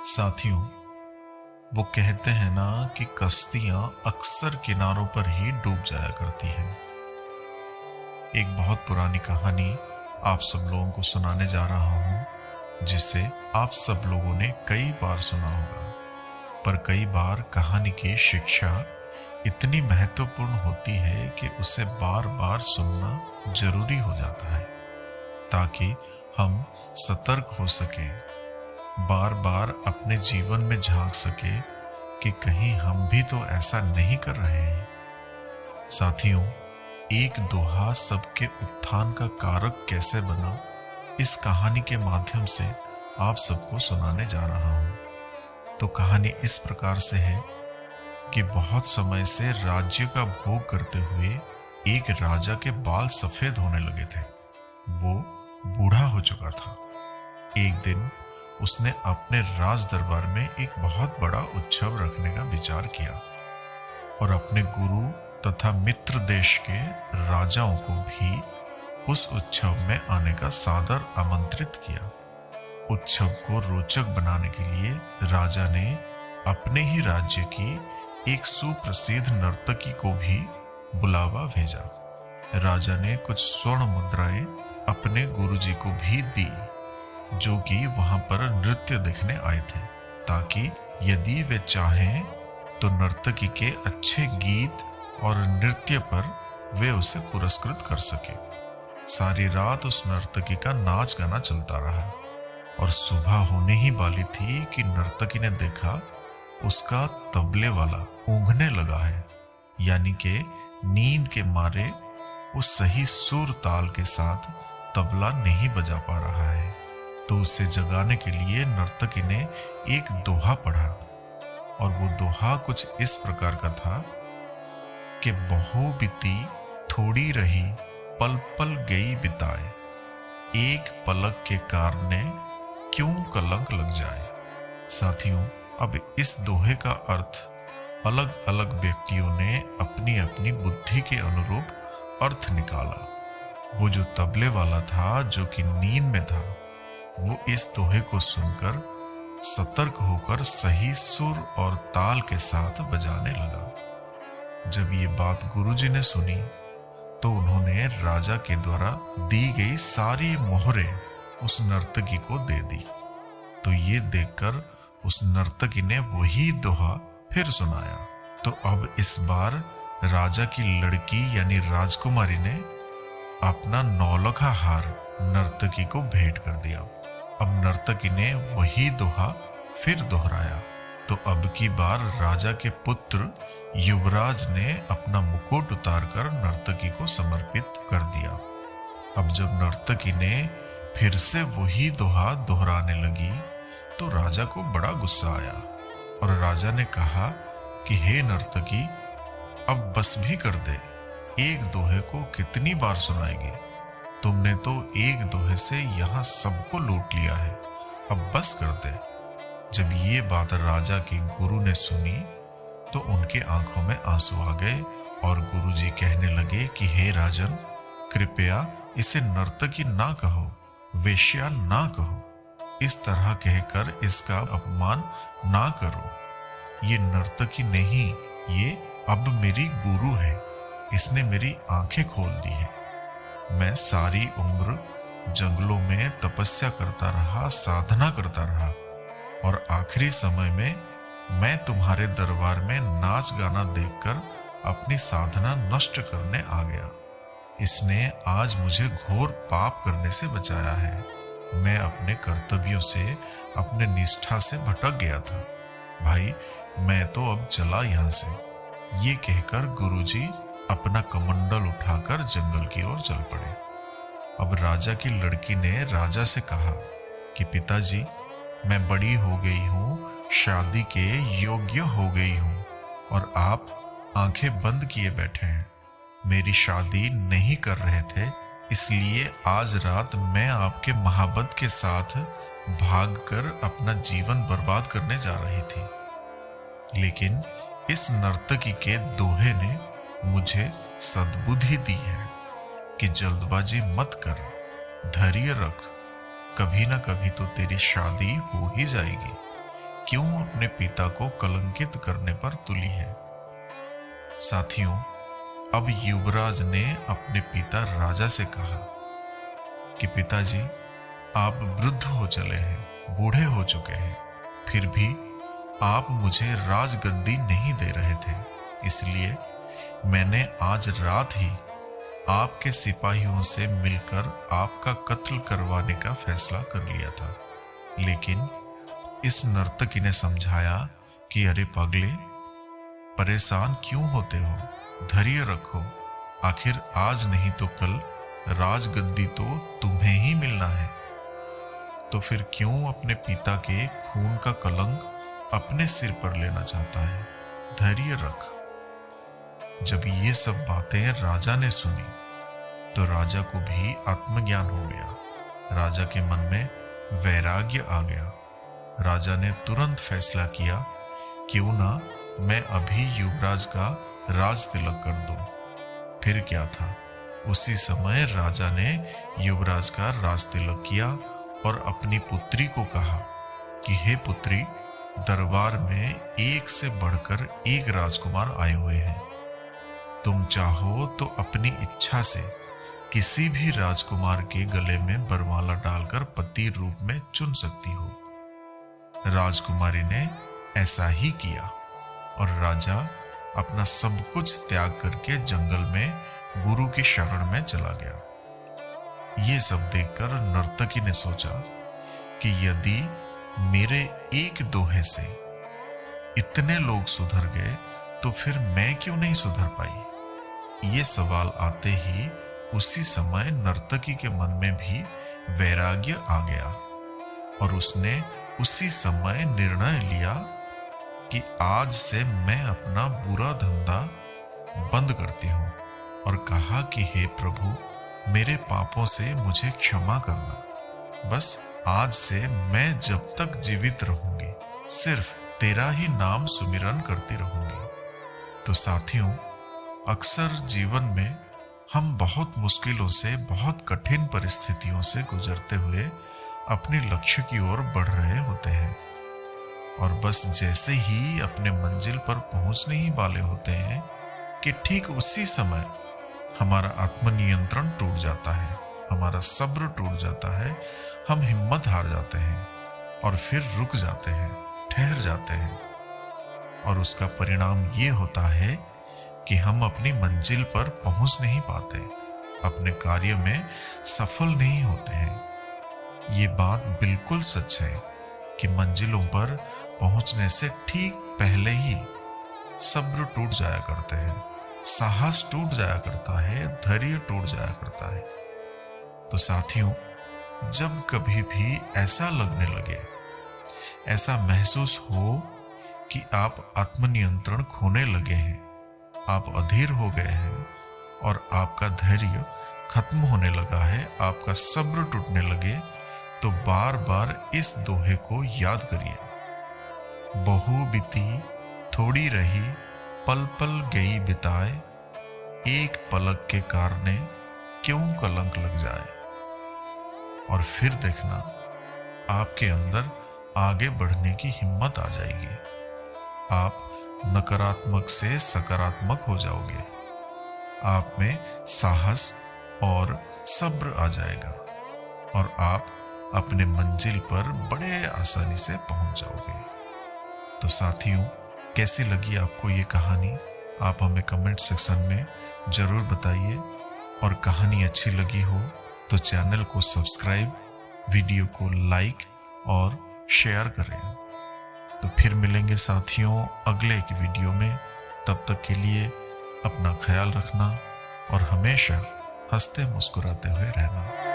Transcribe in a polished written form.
साथियों, वो कहते हैं ना कि कश्तियां अक्सर किनारों पर ही डूब जाया करती हैं। एक बहुत पुरानी कहानी आप सब लोगों को सुनाने जा रहा हूं, जिसे आप सब लोगों ने कई बार सुना होगा। पर कई बार कहानी की शिक्षा इतनी महत्वपूर्ण होती है कि उसे बार बार सुनना जरूरी हो जाता है, ताकि हम सतर्क हो सकें, बार बार अपने जीवन में झांक सके कि कहीं हम भी तो ऐसा नहीं कर रहे हैं। साथियों, एक दोहा सबके उत्थान का कारक कैसे बना, इस कहानी के माध्यम से आप सबको सुनाने जा रहा हूं। तो कहानी इस प्रकार से है कि बहुत समय से राज्य का भोग करते हुए एक राजा के बाल सफेद होने लगे थे। वो बूढ़ा हो चुका था। एक दिन उसने अपने राज दरबार में एक बहुत बड़ा उत्सव रखने का विचार किया और अपने गुरु तथा मित्र देश के राजाओं को भी उस उत्सव में आने का सादर आमंत्रित किया। उत्सव को रोचक बनाने के लिए राजा ने अपने ही राज्य की एक सुप्रसिद्ध नर्तकी को भी बुलावा भेजा। राजा ने कुछ स्वर्ण मुद्राएं अपने गुरुजी को भी दी, जो कि वहां पर नृत्य देखने आए थे, ताकि यदि वे चाहें तो नर्तकी के अच्छे गीत और नृत्य पर वे उसे पुरस्कृत कर सके। सारी रात उस नर्तकी का नाच गाना चलता रहा और सुबह होने ही वाली थी कि नर्तकी ने देखा उसका तबले वाला ऊँघने लगा है, यानी कि नींद के मारे वो सही सुर ताल के साथ तबला नहीं बजा पा रहा है। तो उसे जगाने के लिए नर्तकी ने एक दोहा पढ़ा और वो दोहा कुछ इस प्रकार का था कि बहु बीती थोड़ी रही, पल पल गई बिताए, एक पलक के कारणे क्यों कलंक लग जाए। साथियों, अब इस दोहे का अर्थ अलग अलग व्यक्तियों ने अपनी अपनी बुद्धि के अनुरूप अर्थ निकाला। वो जो तबले वाला था, जो कि नींद में था, वो इस दोहे को सुनकर सतर्क होकर सही सुर और ताल के साथ बजाने लगा। जब ये बात गुरुजी ने सुनी तो उन्होंने राजा के द्वारा दी गई सारी मोहरें उस नर्तकी को दे दी। तो ये देखकर उस नर्तकी ने वही दोहा फिर सुनाया। तो अब इस बार राजा की लड़की यानी राजकुमारी ने अपना नौलखा हार नर्तकी को भेंट कर दिया। अब नर्तकी ने वही दोहा फिर दोहराया। तो अब की बार राजा के पुत्र युवराज ने अपना मुकुट उतारकर नर्तकी को समर्पित कर दिया। अब जब नर्तकी ने फिर से वही दोहा दोहराने लगी तो राजा को बड़ा गुस्सा आया और राजा ने कहा कि हे नर्तकी, अब बस भी कर दे। एक दोहे को कितनी बार सुनाएगी? तुमने तो एक दोहे से यहाँ सबको लूट लिया है, अब बस कर दे। जब ये बात राजा के गुरु ने सुनी तो उनके आंखों में आंसू आ गए और गुरुजी कहने लगे कि हे राजन, कृपया इसे नर्तकी ना कहो, वेश्या ना कहो। इस तरह कहकर इसका अपमान ना करो। ये नर्तकी नहीं, ये अब मेरी गुरु है। इसने मेरी आंखें खोल दी है। मैं सारी उम्र जंगलों में तपस्या करता रहा, साधना करता रहा और आखिरी समय में मैं तुम्हारे दरबार में नाच गाना देखकर अपनी साधना नष्ट करने आ गया। इसने आज मुझे घोर पाप करने से बचाया है। मैं अपने कर्तव्यों से, अपने निष्ठा से भटक गया था। भाई, मैं तो अब चला यहाँ से। ये कहकर गुरुजी अपना कमंडल उठाकर जंगल की ओर चल पड़े। अब राजा की लड़की ने राजा से कहा कि पिताजी, मैं बड़ी हो गई हूँ, शादी के योग्य हो गई हूँ और आप आंखें बंद किए बैठे हैं। मेरी शादी नहीं कर रहे थे, इसलिए आज रात मैं आपके महाबत के साथ भागकर अपना जीवन बर्बाद करने जा रही थी। लेकिन इस नर्तकी के दोहे ने मुझे सद्बुद्धि दी है कि जल्दबाजी मत कर, धैर्य रख, कभी ना कभी तो तेरी शादी हो ही जाएगी। क्यों अपने पिता को कलंकित करने पर तुली है। साथियों, अब युवराज ने अपने पिता राजा से कहा कि पिताजी, आप वृद्ध हो चले हैं, बूढ़े हो चुके हैं, फिर भी आप मुझे राजगद्दी नहीं दे रहे थे, इसलिए मैंने आज रात ही आपके सिपाहियों से मिलकर आपका कत्ल करवाने का फैसला कर लिया था। लेकिन इस नर्तकी ने समझाया कि अरे पगले, परेशान क्यों होते हो, धैर्य रखो, आखिर आज नहीं तो कल राजगद्दी तो तुम्हें ही मिलना है। तो फिर क्यों अपने पिता के खून का कलंक अपने सिर पर लेना चाहता है, धैर्य रख। जब ये सब बातें राजा ने सुनी तो राजा को भी आत्मज्ञान हो गया। राजा के मन में वैराग्य आ गया। राजा ने तुरंत फैसला किया, क्यों ना मैं अभी युवराज का राज तिलक कर दूं। फिर क्या था, उसी समय राजा ने युवराज का राज तिलक किया और अपनी पुत्री को कहा कि हे पुत्री, दरबार में एक से बढ़कर एक राजकुमार आए हुए हैं। तुम चाहो तो अपनी इच्छा से किसी भी राजकुमार के गले में बरमाला डालकर पति रूप में चुन सकती हो। राजकुमारी ने ऐसा ही किया और राजा अपना सब कुछ त्याग करके जंगल में गुरु की शरण में चला गया। ये सब देखकर नर्तकी ने सोचा कि यदि मेरे एक दोहे से इतने लोग सुधर गए तो फिर मैं क्यों नहीं सुधर पाई। ये सवाल आते ही उसी समय नर्तकी के मन में भी वैराग्य आ गया और उसने उसी समय निर्णय लिया कि आज से मैं अपना बुरा धंधा बंद करती हूँ और कहा कि हे प्रभु, मेरे पापों से मुझे क्षमा करना। बस आज से मैं जब तक जीवित रहूंगी सिर्फ तेरा ही नाम सुमिरन करती रहूंगी। तो साथियों, अक्सर जीवन में हम बहुत मुश्किलों से, बहुत कठिन परिस्थितियों से गुजरते हुए अपने लक्ष्य की ओर बढ़ रहे होते हैं और बस जैसे ही अपने मंजिल पर पहुंचने ही वाले होते हैं कि ठीक उसी समय हमारा आत्मनियंत्रण टूट जाता है, हमारा सब्र टूट जाता है, हम हिम्मत हार जाते हैं और फिर रुक जाते हैं, ठहर जाते हैं और उसका परिणाम ये होता है कि हम अपनी मंजिल पर पहुंच नहीं पाते, अपने कार्य में सफल नहीं होते हैं। ये बात बिल्कुल सच है कि मंजिलों पर पहुंचने से ठीक पहले ही सब्र टूट जाया करते हैं, साहस टूट जाया करता है, धैर्य टूट जाया करता है। तो साथियों, जब कभी भी ऐसा लगने लगे, ऐसा महसूस हो कि आप आत्मनियंत्रण खोने लगे हैं, आप अधीर हो गए हैं और आपका धैर्य खत्म होने लगा है, आपका सब्र टूटने लगे, तो बार बार इस दोहे को याद करिए। बहु बीती थोड़ी रही, पल पल गई बिताए, एक पलक के कारणे क्यों कलंक लग जाए। और फिर देखना, आपके अंदर आगे बढ़ने की हिम्मत आ जाएगी। आप नकारात्मक से सकारात्मक हो जाओगे, आप में साहस और सब्र आ जाएगा और आप अपने मंजिल पर बड़े आसानी से पहुंच जाओगे। तो साथियों, कैसी लगी आपको ये कहानी, आप हमें कमेंट सेक्शन में जरूर बताइए और कहानी अच्छी लगी हो तो चैनल को सब्सक्राइब, वीडियो को लाइक और शेयर करें। तो फिर मिलेंगे साथियों अगले एक वीडियो में। तब तक के लिए अपना ख्याल रखना और हमेशा हंसते मुस्कुराते हुए रहना।